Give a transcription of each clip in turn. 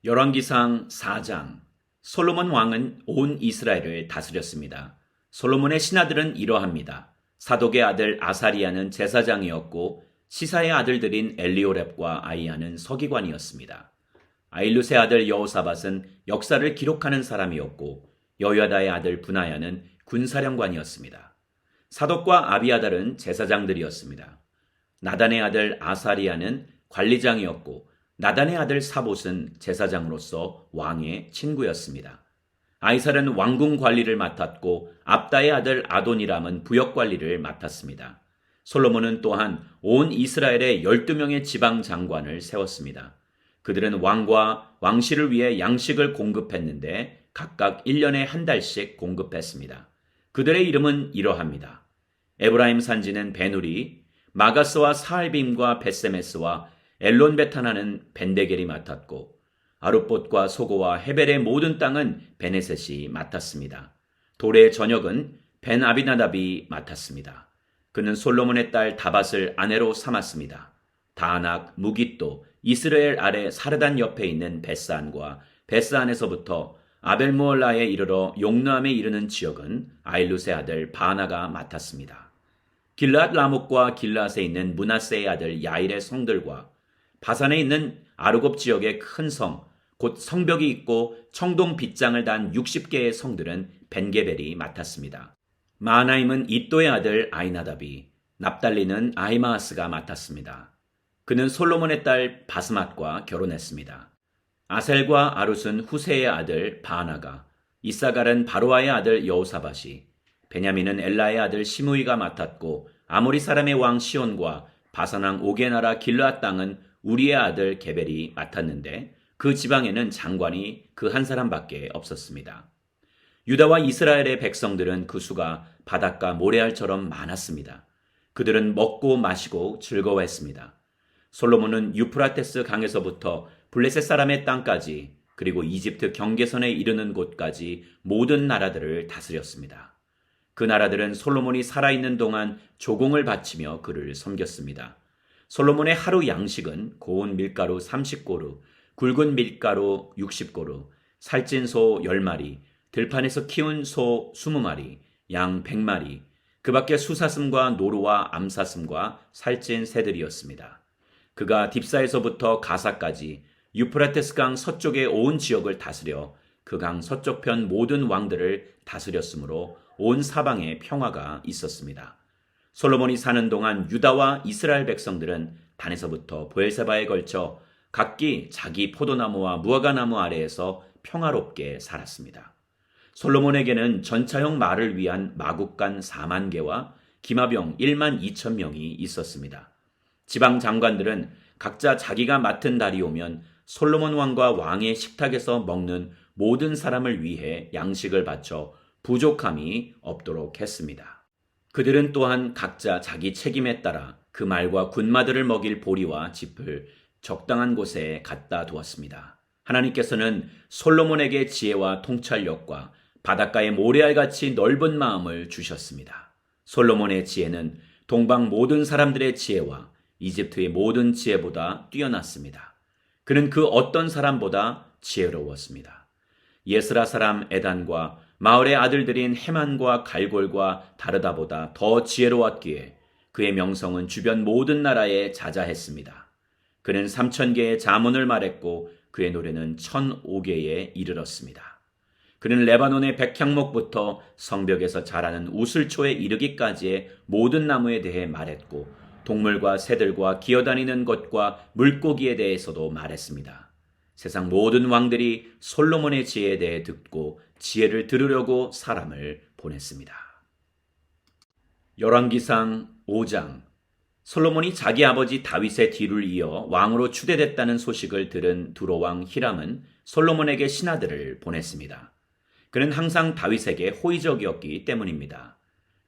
열왕기상 4장. 솔로몬 왕은 온 이스라엘을 다스렸습니다. 솔로몬의 신하들은 이러합니다. 사독의 아들 아사리야는 제사장이었고 시사의 아들들인 엘리오렙과 아이야는 서기관이었습니다. 아일룻의 아들 여호사밧은 역사를 기록하는 사람이었고 여야다의 아들 분하야는 군사령관이었습니다. 사독과 아비아달은 제사장들이었습니다. 나단의 아들 아사리야는 관리장이었고 나단의 아들 사봇은 제사장으로서 왕의 친구였습니다. 아이살은 왕궁 관리를 맡았고 압다의 아들 아도니람은 부역 관리를 맡았습니다. 솔로몬은 또한 온 이스라엘에 12명의 지방 장관을 세웠습니다. 그들은 왕과 왕실을 위해 양식을 공급했는데 각각 1년에 한 달씩 공급했습니다. 그들의 이름은 이러합니다. 에브라임 산지는 베누리, 마가스와 사알빔과 베세메스와 엘론베타나는 벤데겔이 맡았고 아룻봇과 소고와 헤벨의 모든 땅은 베네셋이 맡았습니다. 돌의 전역은 벤 아비나답이 맡았습니다. 그는 솔로몬의 딸 다밧을 아내로 삼았습니다. 다낙, 무깃도, 이스라엘 아래 사르단 옆에 있는 베스안과 베스안에서부터 아벨무얼라에 이르러 용르암에 이르는 지역은 아일룻의 아들 바나가 맡았습니다. 길르앗 라목과 길르앗에 있는 므낫세의 아들 야일의 성들과 바산에 있는 아르곱 지역의 큰 성, 곧 성벽이 있고 청동 빗장을 단 60개의 성들은 벤게벨이 맡았습니다. 마하나임은 이또의 아들 아이나답이, 납달리는 아히마아스가 맡았습니다. 그는 솔로몬의 딸 바스맛과 결혼했습니다. 아셀과 아룻은 후세의 아들 바하나가, 이사갈은 바로아의 아들 여호사밧이, 베냐민은 엘라의 아들 시므이가 맡았고 아모리 사람의 왕 시온과 바산 왕 옥의 나라 길르앗 땅은 우리의 아들 게벨이 맡았는데 그 지방에는 장관이 그 한 사람밖에 없었습니다. 유다와 이스라엘의 백성들은 그 수가 바닷가 모래알처럼 많았습니다. 그들은 먹고 마시고 즐거워했습니다. 솔로몬은 유프라테스 강에서부터 블레셋 사람의 땅까지 그리고 이집트 경계선에 이르는 곳까지 모든 나라들을 다스렸습니다. 그 나라들은 솔로몬이 살아있는 동안 조공을 바치며 그를 섬겼습니다. 솔로몬의 하루 양식은 고운 밀가루 30고루, 굵은 밀가루 60고루, 살찐 소 10마리, 들판에서 키운 소 20마리, 양 100마리, 그 밖에 수사슴과 노루와 암사슴과 살찐 새들이었습니다. 그가 딥사에서부터 가사까지 유프라테스 강 서쪽의 온 지역을 다스려 그 강 서쪽편 모든 왕들을 다스렸으므로 온 사방에 평화가 있었습니다. 솔로몬이 사는 동안 유다와 이스라엘 백성들은 단에서부터 브엘세바에 걸쳐 각기 자기 포도나무와 무화과나무 아래에서 평화롭게 살았습니다. 솔로몬에게는 전차형 말을 위한 마국간 4만 개와 기마병 1만 2천 명이 있었습니다. 지방 장관들은 각자 자기가 맡은 달이 오면 솔로몬 왕과 왕의 식탁에서 먹는 모든 사람을 위해 양식을 바쳐 부족함이 없도록 했습니다. 그들은 또한 각자 자기 책임에 따라 그 말과 군마들을 먹일 보리와 짚을 적당한 곳에 갖다 두었습니다. 하나님께서는 솔로몬에게 지혜와 통찰력과 바닷가의 모래알같이 넓은 마음을 주셨습니다. 솔로몬의 지혜는 동방 모든 사람들의 지혜와 이집트의 모든 지혜보다 뛰어났습니다. 그는 그 어떤 사람보다 지혜로웠습니다. 예스라 사람 에단과 마을의 아들들인 헤만과 갈골과 다르다보다 더 지혜로웠기에 그의 명성은 주변 모든 나라에 자자했습니다. 그는 3,000개의 자문을 말했고 그의 노래는 1,005개에 이르렀습니다. 그는 레바논의 백향목부터 성벽에서 자라는 우슬초에 이르기까지의 모든 나무에 대해 말했고 동물과 새들과 기어다니는 것과 물고기에 대해서도 말했습니다. 세상 모든 왕들이 솔로몬의 지혜에 대해 듣고 지혜를 들으려고 사람을 보냈습니다. 열왕기상 5장. 솔로몬이 자기 아버지 다윗의 뒤를 이어 왕으로 추대됐다는 소식을 들은 두로왕 히람은 솔로몬에게 신하들을 보냈습니다. 그는 항상 다윗에게 호의적이었기 때문입니다.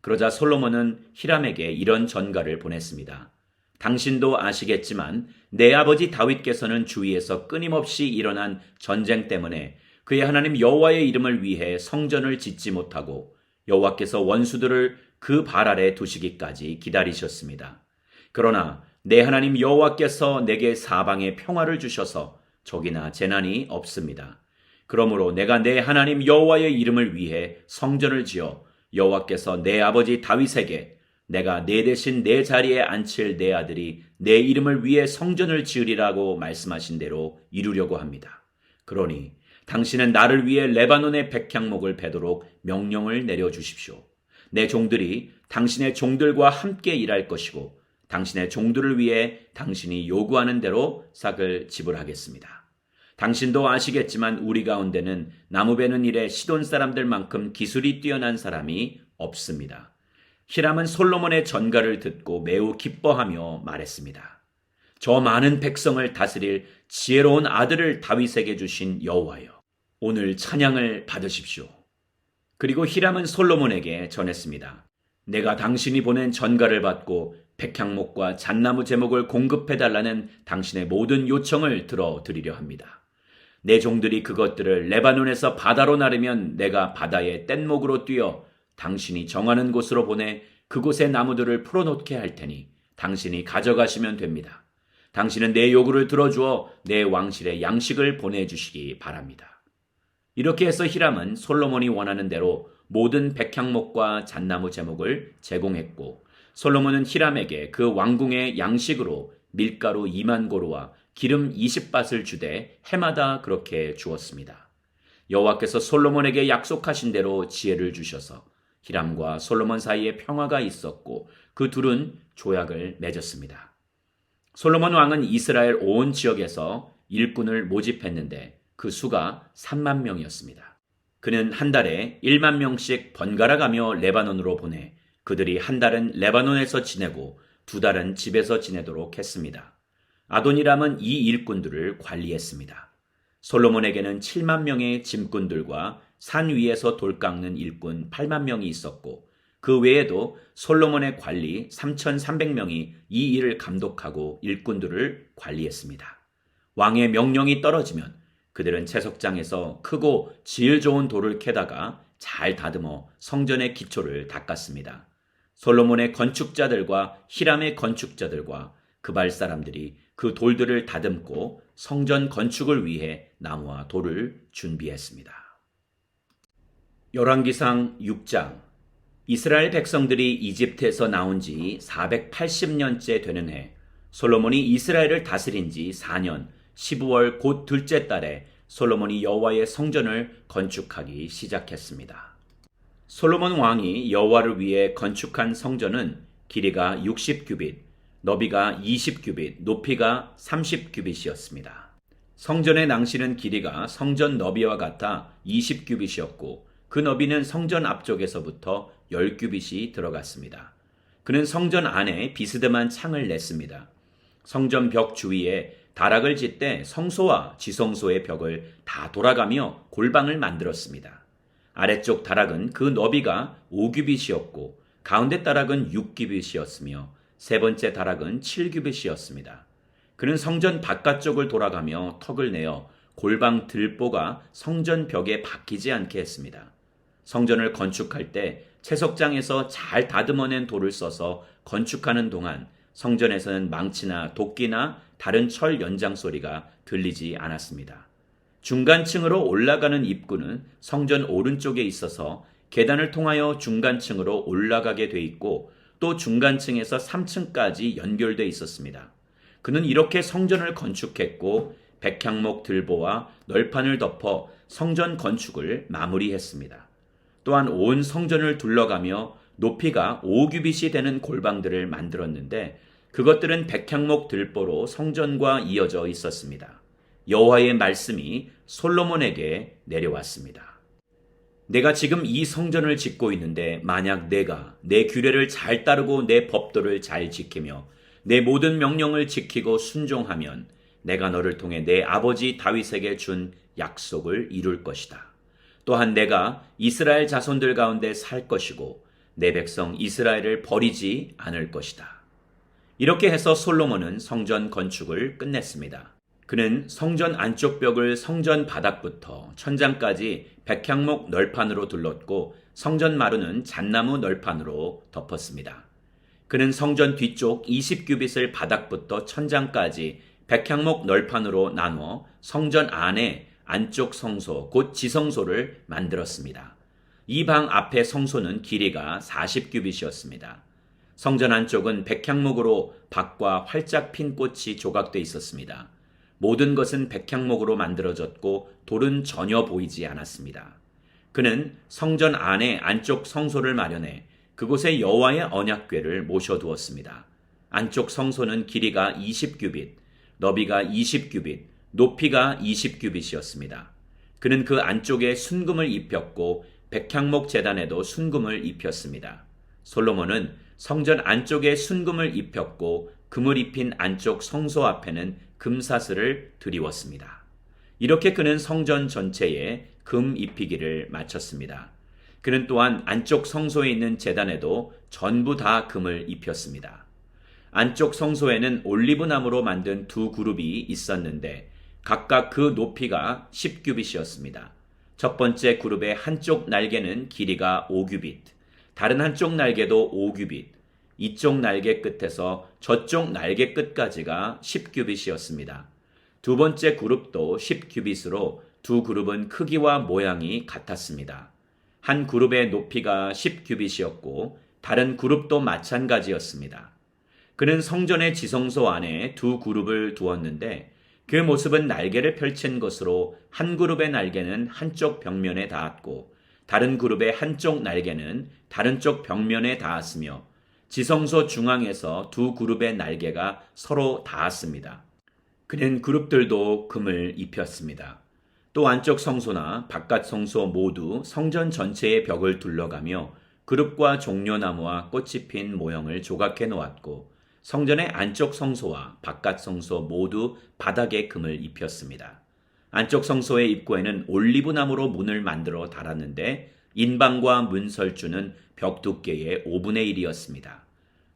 그러자 솔로몬은 히람에게 이런 전가를 보냈습니다. 당신도 아시겠지만 내 아버지 다윗께서는 주위에서 끊임없이 일어난 전쟁 때문에 그의 하나님 여호와의 이름을 위해 성전을 짓지 못하고 여호와께서 원수들을 그 발 아래 두시기까지 기다리셨습니다. 그러나 내 하나님 여호와께서 내게 사방에 평화를 주셔서 적이나 재난이 없습니다. 그러므로 내가 내 하나님 여호와의 이름을 위해 성전을 지어 여호와께서 내 아버지 다윗에게 내가 내 대신 내 자리에 앉힐 내 아들이 내 이름을 위해 성전을 지으리라고 말씀하신 대로 이루려고 합니다. 그러니 당신은 나를 위해 레바논의 백향목을 베도록 명령을 내려주십시오. 내 종들이 당신의 종들과 함께 일할 것이고 당신의 종들을 위해 당신이 요구하는 대로 싹을 지불하겠습니다. 당신도 아시겠지만 우리 가운데는 나무 베는 일에 시돈 사람들만큼 기술이 뛰어난 사람이 없습니다. 히람은 솔로몬의 전가를 듣고 매우 기뻐하며 말했습니다. 저 많은 백성을 다스릴 지혜로운 아들을 다윗에게 주신 여호와여, 오늘 찬양을 받으십시오. 그리고 히람은 솔로몬에게 전했습니다. 내가 당신이 보낸 전가를 받고 백향목과 잣나무 제목을 공급해달라는 당신의 모든 요청을 들어드리려 합니다. 내 종들이 그것들을 레바논에서 바다로 나르면 내가 바다의 뗏목으로 뛰어 당신이 정하는 곳으로 보내 그곳의 나무들을 풀어놓게 할 테니 당신이 가져가시면 됩니다. 당신은 내 요구를 들어주어 내 왕실에 양식을 보내주시기 바랍니다. 이렇게 해서 히람은 솔로몬이 원하는 대로 모든 백향목과 잣나무 제목을 제공했고 솔로몬은 히람에게 그 왕궁의 양식으로 밀가루 2만 고루와 기름 20밭을 주되 해마다 그렇게 주었습니다. 여호와께서 솔로몬에게 약속하신 대로 지혜를 주셔서 히람과 솔로몬 사이에 평화가 있었고 그 둘은 조약을 맺었습니다. 솔로몬 왕은 이스라엘 온 지역에서 일꾼을 모집했는데 그 수가 3만 명이었습니다. 그는 한 달에 1만 명씩 번갈아 가며 레바논으로 보내 그들이 한 달은 레바논에서 지내고 두 달은 집에서 지내도록 했습니다. 아도니람은 이 일꾼들을 관리했습니다. 솔로몬에게는 7만 명의 짐꾼들과 산 위에서 돌 깎는 일꾼 8만 명이 있었고 그 외에도 솔로몬의 관리 3,300명이 이 일을 감독하고 일꾼들을 관리했습니다. 왕의 명령이 떨어지면 그들은 채석장에서 크고 질 좋은 돌을 캐다가 잘 다듬어 성전의 기초를 닦았습니다. 솔로몬의 건축자들과 히람의 건축자들과 그발 사람들이 그 돌들을 다듬고 성전 건축을 위해 나무와 돌을 준비했습니다. 열왕기상 6장. 이스라엘 백성들이 이집트에서 나온 지 480년째 되는 해 솔로몬이 이스라엘을 다스린 지 4년 15월 곧 둘째 달에 솔로몬이 여호와의 성전을 건축하기 시작했습니다. 솔로몬 왕이 여호와를 위해 건축한 성전은 길이가 60규빗, 너비가 20규빗, 높이가 30규빗이었습니다. 성전의 낭실은 길이가 성전 너비와 같아 20규빗이었고 그 너비는 성전 앞쪽에서부터 10규빗이 들어갔습니다. 그는 성전 안에 비스듬한 창을 냈습니다. 성전 벽 주위에 다락을 짓되 성소와 지성소의 벽을 다 돌아가며 골방을 만들었습니다. 아래쪽 다락은 그 너비가 5규빗이었고 가운데 다락은 6규빗이었으며 세 번째 다락은 7규빗이었습니다. 그는 성전 바깥쪽을 돌아가며 턱을 내어 골방 들보가 성전 벽에 박히지 않게 했습니다. 성전을 건축할 때 채석장에서 잘 다듬어낸 돌을 써서 건축하는 동안 성전에서는 망치나 도끼나 다른 철 연장 소리가 들리지 않았습니다. 중간층으로 올라가는 입구는 성전 오른쪽에 있어서 계단을 통하여 중간층으로 올라가게 돼 있고 또 중간층에서 3층까지 연결돼 있었습니다. 그는 이렇게 성전을 건축했고 백향목 들보와 널판을 덮어 성전 건축을 마무리했습니다. 또한 온 성전을 둘러가며 높이가 5규빗이 되는 골방들을 만들었는데 그것들은 백향목 들보로 성전과 이어져 있었습니다. 여호와의 말씀이 솔로몬에게 내려왔습니다. 내가 지금 이 성전을 짓고 있는데 만약 내가 내 규례를 잘 따르고 내 법도를 잘 지키며 내 모든 명령을 지키고 순종하면 내가 너를 통해 내 아버지 다윗에게 준 약속을 이룰 것이다. 또한 내가 이스라엘 자손들 가운데 살 것이고 내 백성 이스라엘을 버리지 않을 것이다. 이렇게 해서 솔로몬은 성전 건축을 끝냈습니다. 그는 성전 안쪽 벽을 성전 바닥부터 천장까지 백향목 널판으로 둘렀고 성전 마루는 잣나무 널판으로 덮었습니다. 그는 성전 뒤쪽 20규빗을 바닥부터 천장까지 백향목 널판으로 나눠 성전 안에 안쪽 성소, 곧 지성소를 만들었습니다. 이 방 앞의 성소는 길이가 40규빗이었습니다. 성전 안쪽은 백향목으로 밖과 활짝 핀 꽃이 조각되어 있었습니다. 모든 것은 백향목으로 만들어졌고 돌은 전혀 보이지 않았습니다. 그는 성전 안에 안쪽 성소를 마련해 그곳에 여호와의 언약궤를 모셔두었습니다. 안쪽 성소는 길이가 20규빗, 너비가 20규빗, 높이가 20규빗이었습니다. 그는 그 안쪽에 순금을 입혔고 백향목 제단에도 순금을 입혔습니다. 솔로몬은 성전 안쪽에 순금을 입혔고 금을 입힌 안쪽 성소 앞에는 금사슬을 드리웠습니다. 이렇게 그는 성전 전체에 금 입히기를 마쳤습니다. 그는 또한 안쪽 성소에 있는 제단에도 전부 다 금을 입혔습니다. 안쪽 성소에는 올리브나무로 만든 두 그룹이 있었는데 각각 그 높이가 10규빗이었습니다. 첫 번째 그룹의 한쪽 날개는 길이가 5규빗, 다른 한쪽 날개도 5규빗, 이쪽 날개 끝에서 저쪽 날개 끝까지가 10규빗이었습니다. 두 번째 그룹도 10규빗으로 두 그룹은 크기와 모양이 같았습니다. 한 그룹의 높이가 10규빗이었고 다른 그룹도 마찬가지였습니다. 그는 성전의 지성소 안에 두 그룹을 두었는데 그 모습은 날개를 펼친 것으로 한 그룹의 날개는 한쪽 벽면에 닿았고 다른 그룹의 한쪽 날개는 다른 쪽 벽면에 닿았으며 지성소 중앙에서 두 그룹의 날개가 서로 닿았습니다. 그는 그룹들도 금을 입혔습니다. 또 안쪽 성소나 바깥 성소 모두 성전 전체의 벽을 둘러가며 그룹과 종려나무와 꽃이 핀 모형을 조각해 놓았고 성전의 안쪽 성소와 바깥 성소 모두 바닥에 금을 입혔습니다. 안쪽 성소의 입구에는 올리브나무로 문을 만들어 달았는데 인방과 문설주는 벽 두께의 5분의 1이었습니다.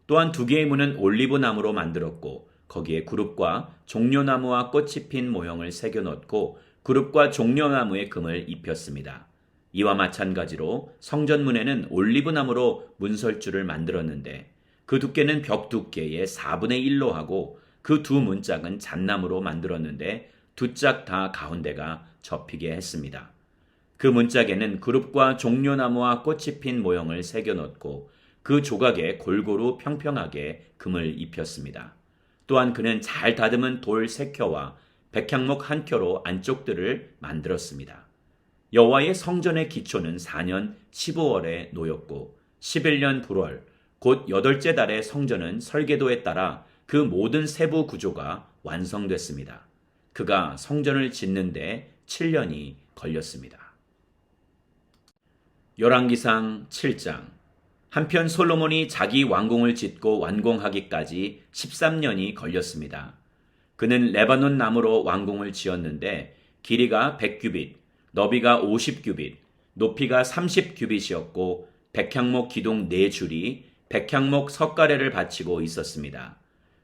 또한 두 개의 문은 올리브나무로 만들었고 거기에 그룹과 종려나무와 꽃이 핀 모형을 새겨 넣고 그룹과 종려나무에 금을 입혔습니다. 이와 마찬가지로 성전문에는 올리브나무로 문설주를 만들었는데 그 두께는 벽 두께의 4분의 1로 하고 그 두 문짝은 잣나무로 만들었는데 두 짝 다 가운데가 접히게 했습니다. 그 문짝에는 그룹과 종려나무와 꽃이 핀 모형을 새겨 넣고 그 조각에 골고루 평평하게 금을 입혔습니다. 또한 그는 잘 다듬은 돌 3켜와 백향목 1켜로 안쪽들을 만들었습니다. 여호와의 성전의 기초는 4년 15월에 놓였고 11년 불월 곧 8째 달에 성전은 설계도에 따라 그 모든 세부 구조가 완성됐습니다. 그가 성전을 짓는데 7년이 걸렸습니다. 열왕기상 7장. 한편 솔로몬이 자기 왕궁을 짓고 완공하기까지 13년이 걸렸습니다. 그는 레바논 나무로 왕궁을 지었는데 길이가 100규빗, 너비가 50규빗, 높이가 30규빗이었고 백향목 기둥 4줄이 백향목 석가래를 받치고 있었습니다.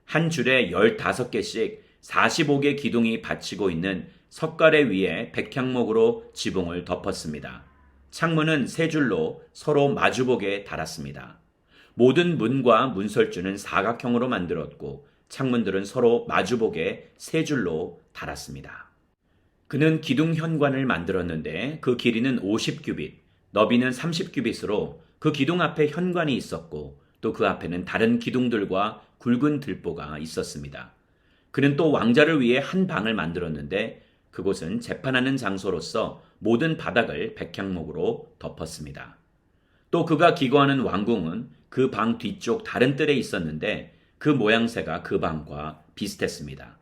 한 줄에 15개씩 45개 기둥이 받치고 있는 석가래 위에 백향목으로 지붕을 덮었습니다. 창문은 3줄로 서로 마주보게 달았습니다. 모든 문과 문설주는 사각형으로 만들었고 창문들은 서로 마주보게 3줄로 달았습니다. 그는 기둥 현관을 만들었는데 그 길이는 50규빗, 너비는 30규빗으로 그 기둥 앞에 현관이 있었고 또 그 앞에는 다른 기둥들과 굵은 들보가 있었습니다. 그는 또 왕자를 위해 한 방을 만들었는데 그곳은 재판하는 장소로서 모든 바닥을 백향목으로 덮었습니다. 또 그가 기거하는 왕궁은 그 방 뒤쪽 다른 뜰에 있었는데 그 모양새가 그 방과 비슷했습니다.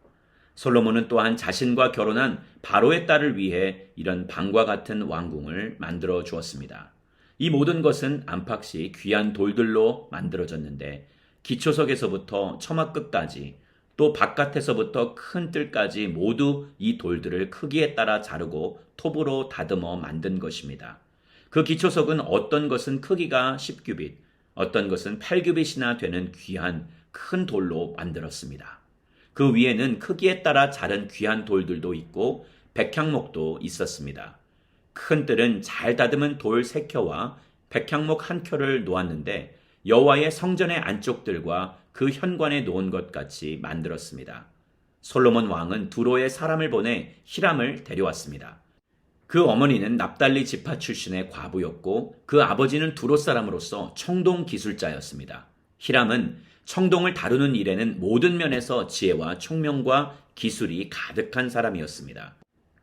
솔로몬은 또한 자신과 결혼한 바로의 딸을 위해 이런 방과 같은 왕궁을 만들어 주었습니다. 이 모든 것은 안팎이 귀한 돌들로 만들어졌는데 기초석에서부터 처마 끝까지 또 바깥에서부터 큰 뜰까지 모두 이 돌들을 크기에 따라 자르고 톱으로 다듬어 만든 것입니다. 그 기초석은 어떤 것은 크기가 10규빗, 어떤 것은 8규빗이나 되는 귀한 큰 돌로 만들었습니다. 그 위에는 크기에 따라 자른 귀한 돌들도 있고 백향목도 있었습니다. 큰 뜰은 잘 다듬은 돌 3켜와 백향목 1켜를 놓았는데 여호와의 성전의 안쪽들과 그 현관에 놓은 것 같이 만들었습니다. 솔로몬 왕은 두로에 사람을 보내 히람을 데려왔습니다. 그 어머니는 납달리 지파 출신의 과부였고 그 아버지는 두로 사람으로서 청동 기술자였습니다. 히람은 청동을 다루는 일에는 모든 면에서 지혜와 총명과 기술이 가득한 사람이었습니다.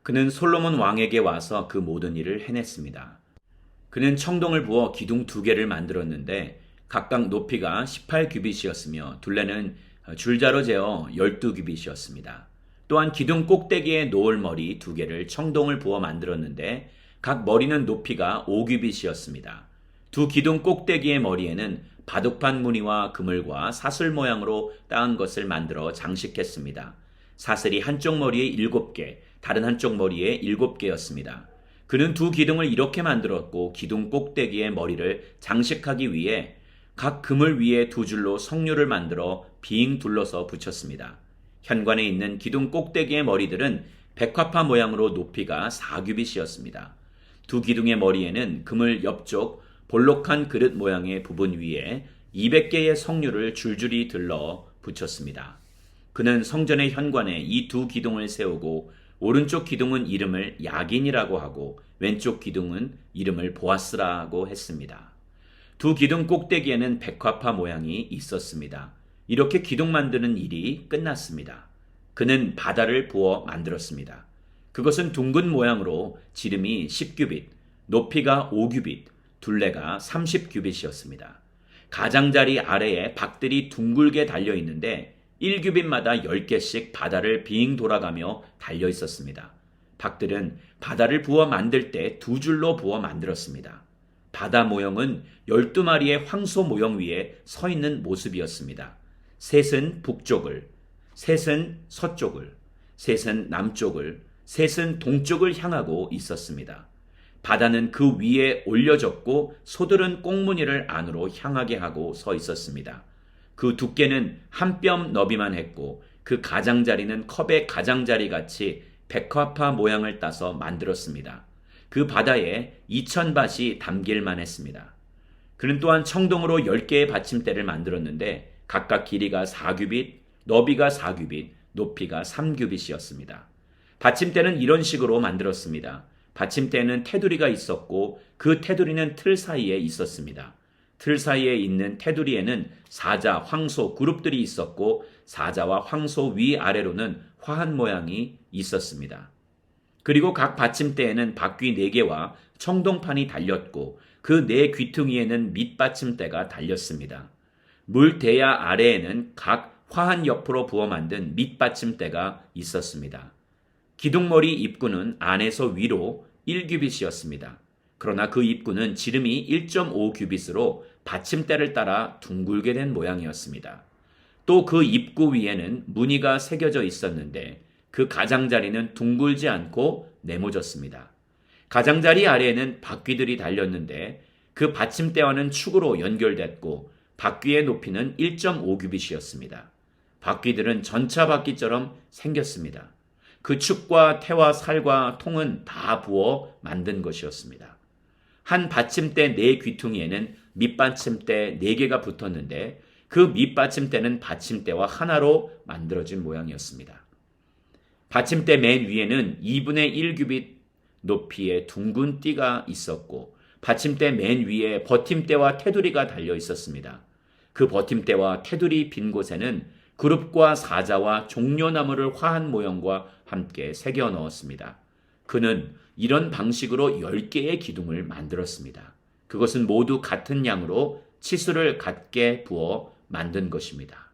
그는 솔로몬 왕에게 와서 그 모든 일을 해냈습니다. 그는 청동을 부어 기둥 2개를 만들었는데 각각 높이가 18규빗이었으며 둘레는 줄자로 재어 12규빗이었습니다. 또한 기둥 꼭대기에 놓을 머리 2개를 청동을 부어 만들었는데 각 머리는 높이가 5규빗이었습니다. 두 기둥 꼭대기의 머리에는 바둑판 무늬와 그물과 사슬 모양으로 따은 것을 만들어 장식했습니다. 사슬이 한쪽 머리에 7개, 다른 한쪽 머리에 7개였습니다. 그는 두 기둥을 이렇게 만들었고 기둥 꼭대기의 머리를 장식하기 위해 각 그물 위에 2줄로 석류를 만들어 빙 둘러서 붙였습니다. 현관에 있는 기둥 꼭대기의 머리들은 백화파 모양으로 높이가 4규빗이었습니다. 두 기둥의 머리에는 그물 옆쪽 볼록한 그릇 모양의 부분 위에 200개의 석류를 줄줄이 들러 붙였습니다. 그는 성전의 현관에 이 두 기둥을 세우고 오른쪽 기둥은 이름을 야긴이라고 하고 왼쪽 기둥은 이름을 보아스라고 했습니다. 두 기둥 꼭대기에는 백화파 모양이 있었습니다. 이렇게 기둥 만드는 일이 끝났습니다. 그는 바다를 부어 만들었습니다. 그것은 둥근 모양으로 지름이 10규빗, 높이가 5규빗, 둘레가 30규빗이었습니다. 가장자리 아래에 박들이 둥글게 달려 있는데 1규빗마다 10개씩 바다를 빙 돌아가며 달려 있었습니다. 박들은 바다를 부어 만들 때 2줄로 부어 만들었습니다. 바다 모형은 12마리의 황소 모형 위에 서 있는 모습이었습니다. 셋은 북쪽을, 셋은 서쪽을, 셋은 남쪽을, 셋은 동쪽을 향하고 있었습니다. 바다는 그 위에 올려졌고 소들은 꽁무니를 안으로 향하게 하고 서 있었습니다. 그 두께는 한 뼘 너비만 했고 그 가장자리는 컵의 가장자리 같이 백화파 모양을 따서 만들었습니다. 그 바다에 2000밭이 담길만 했습니다. 그는 또한 청동으로 10개의 받침대를 만들었는데 각각 길이가 4규빗, 너비가 4규빗, 높이가 3규빗이었습니다. 받침대는 이런 식으로 만들었습니다. 받침대에는 테두리가 있었고 그 테두리는 틀 사이에 있었습니다. 틀 사이에 있는 테두리에는 사자, 황소 그룹들이 있었고 사자와 황소 위아래로는 화한 모양이 있었습니다. 그리고 각 받침대에는 바퀴 4개와 청동판이 달렸고 그 4 귀퉁이에는 밑받침대가 달렸습니다. 물대야 아래에는 각 화한 옆으로 부어 만든 밑받침대가 있었습니다. 기둥머리 입구는 안에서 위로 1규빗이었습니다. 그러나 그 입구는 지름이 1.5규빗으로 받침대를 따라 둥글게 된 모양이었습니다. 또 그 입구 위에는 무늬가 새겨져 있었는데 그 가장자리는 둥글지 않고 네모졌습니다. 가장자리 아래에는 바퀴들이 달렸는데 그 받침대와는 축으로 연결됐고 바퀴의 높이는 1.5규빗이었습니다. 바퀴들은 전차 바퀴처럼 생겼습니다. 그 축과 태와 살과 통은 다 부어 만든 것이었습니다. 한 받침대 4 귀퉁이에는 밑받침대 4개가 붙었는데 그 밑받침대는 받침대와 하나로 만들어진 모양이었습니다. 받침대 맨 위에는 2분의 1규빗 높이의 둥근 띠가 있었고 받침대 맨 위에 버팀대와 테두리가 달려 있었습니다. 그 버팀대와 테두리 빈 곳에는 그룹과 사자와 종려나무를 화한 모형과 함께 새겨 넣었습니다. 그는 이런 방식으로 10개의 기둥을 만들었습니다. 그것은 모두 같은 양으로 치수를 같게 부어 만든 것입니다.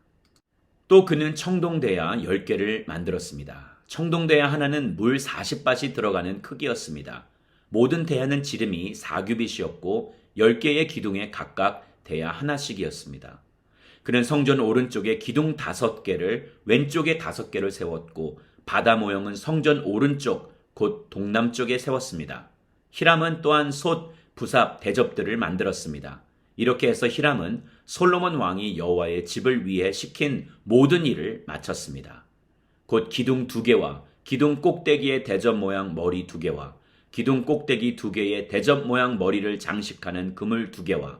또 그는 청동대야 10개를 만들었습니다. 청동대야 하나는 물 40밭이 들어가는 크기였습니다. 모든 대야는 지름이 4규빗이었고 10개의 기둥에 각각 대야 하나씩이었습니다. 그는 성전 오른쪽에 기둥 5개를 왼쪽에 5개를 세웠고 바다 모형은 성전 오른쪽 곧 동남쪽에 세웠습니다. 히람은 또한 솥, 부삽, 대접들을 만들었습니다. 이렇게 해서 히람은 솔로몬 왕이 여호와의 집을 위해 시킨 모든 일을 마쳤습니다. 곧 기둥 2개와 기둥 꼭대기의 대접 모양 머리 2개와 기둥 꼭대기 2개의 대접 모양 머리를 장식하는 그물 2개와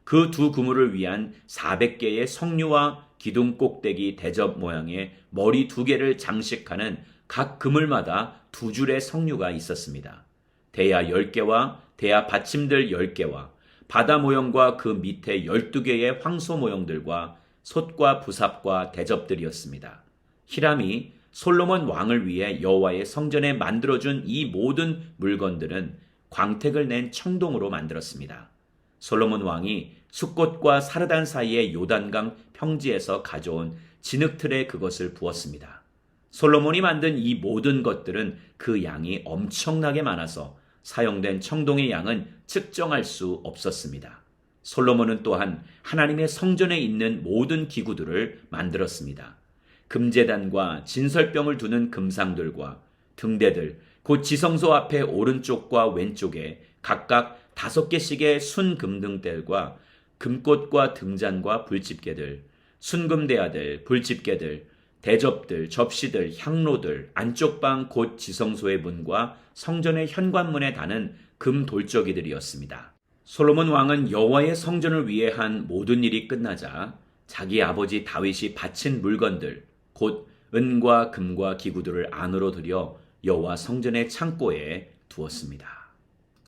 그 두 그물을 위한 400개의 석류와 기둥 꼭대기 대접 모양의 머리 2개를 장식하는 각 그물마다 2줄의 석류가 있었습니다. 대야 10개와 대야 받침들 10개와 바다 모형과 그 밑에 12개의 황소 모형들과 솥과 부삽과 대접들이었습니다. 히람이 솔로몬 왕을 위해 여호와의 성전에 만들어준 이 모든 물건들은 광택을 낸 청동으로 만들었습니다. 솔로몬 왕이 숫꽃과 사르단 사이의 요단강 평지에서 가져온 진흙틀에 그것을 부었습니다. 솔로몬이 만든 이 모든 것들은 그 양이 엄청나게 많아서 사용된 청동의 양은 측정할 수 없었습니다. 솔로몬은 또한 하나님의 성전에 있는 모든 기구들을 만들었습니다. 금제단과 진설병을 두는 금상들과 등대들, 곧 지성소 앞에 오른쪽과 왼쪽에 각각 5개씩의 순금등대과 금꽃과 등잔과 불집게들, 순금대야들, 불집게들, 대접들, 접시들, 향로들, 안쪽 방 곧 지성소의 문과 성전의 현관문에 다는 금 돌적이들이었습니다. 솔로몬 왕은 여호와의 성전을 위해 한 모든 일이 끝나자 자기 아버지 다윗이 바친 물건들, 곧 은과 금과 기구들을 안으로 들여 여호와 성전의 창고에 두었습니다.